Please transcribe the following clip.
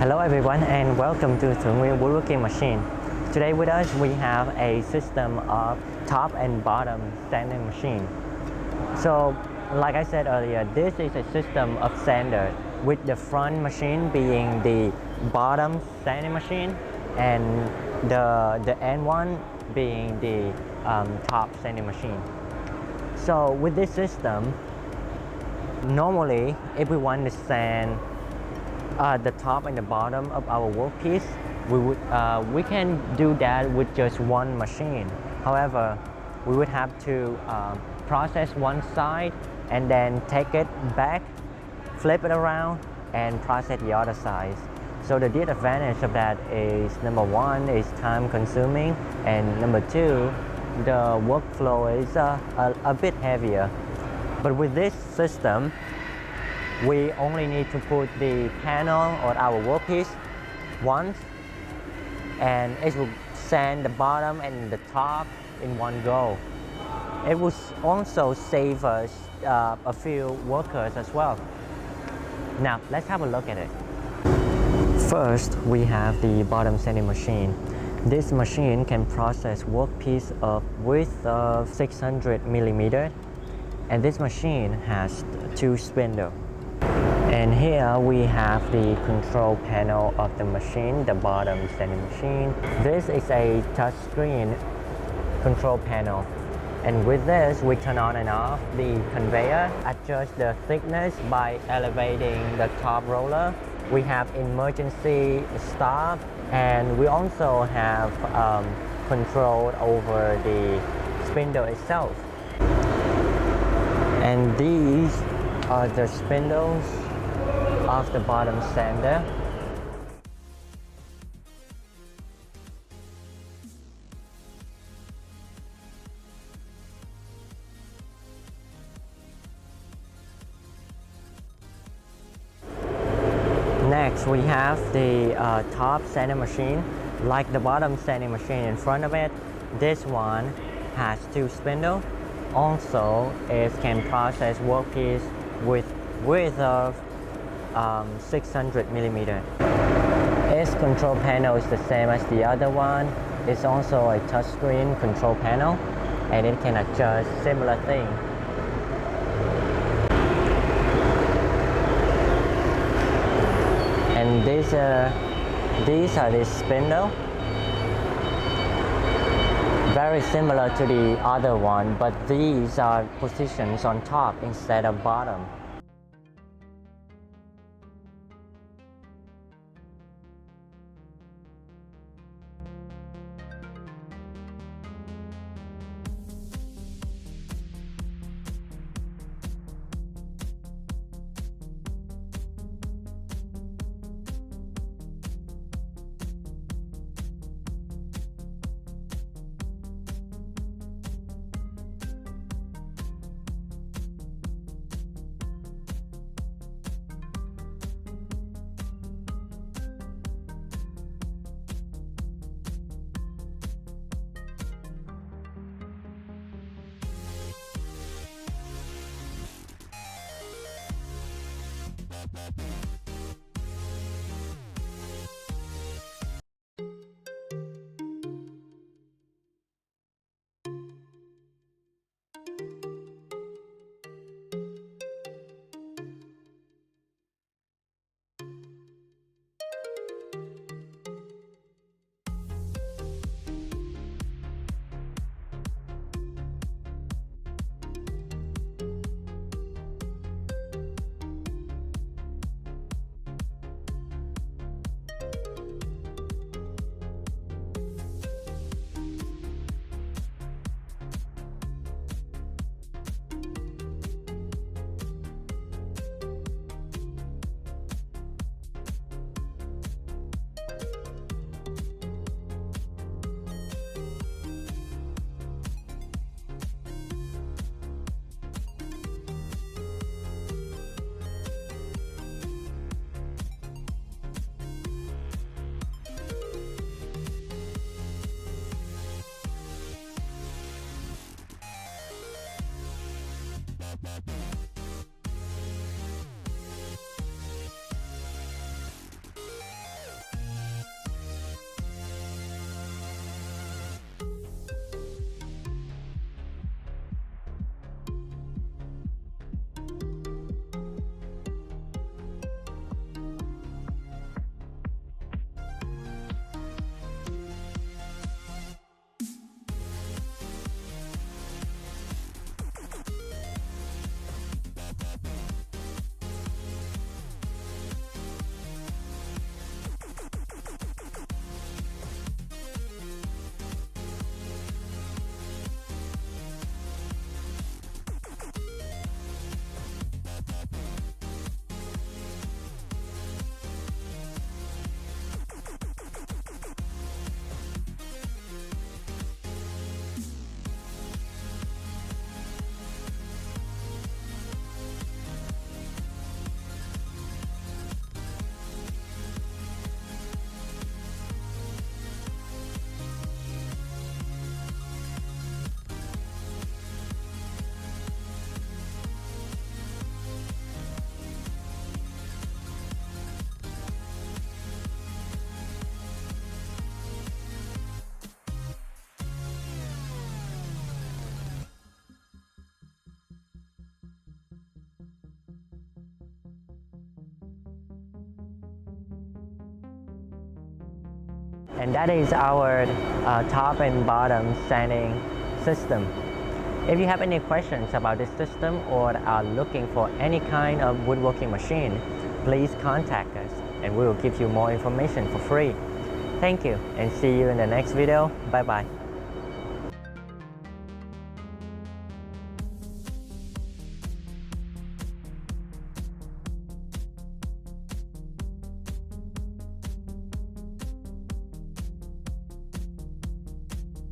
Hello everyone and welcome to Thượng Nguyên woodworking machine. Today with us we have a system of top and bottom sanding machine. So like I said earlier, this is a system of sander with the front machine being the bottom sanding machine and the end one being the top sanding machine. So with this system, normally if we want to sand the top and the bottom of our workpiece, we can do that with just one machine. However, we would have to process one side and then take it back, flip it around and process the other side. So the disadvantage of that is, number one, is time consuming, and number two, the workflow is a bit heavier. But with this system, we only need to put the panel on our workpiece once, and it will sand the bottom and the top in one go. It will also save us a few workers as well. Now let's have a look at it. First, we have the bottom sanding machine. This machine can process workpiece of width of 600 millimeters, and this machine has two spindles. And here we have the control panel of the machine, the bottom sanding machine. This is a touchscreen control panel. And with this, we turn on and off the conveyor, adjust the thickness by elevating the top roller. We have emergency stop, and we also have control over the spindle itself. And these are the spindles of the bottom sander. Next, we have the top sanding machine. Like the bottom sanding machine in front of it, this one has two spindles. Also, it can process workpiece with width of 600 millimeters. Its control panel is the same as the other one. It's also a touchscreen control panel, and it can adjust similar thing. And these are the spindle. Very similar to the other one, but these are positions on top instead of bottom. And that is our top and bottom sanding system. If you have any questions about this system or are looking for any kind of woodworking machine, please contact us and we will give you more information for free. Thank you and see you in the next video. Bye bye.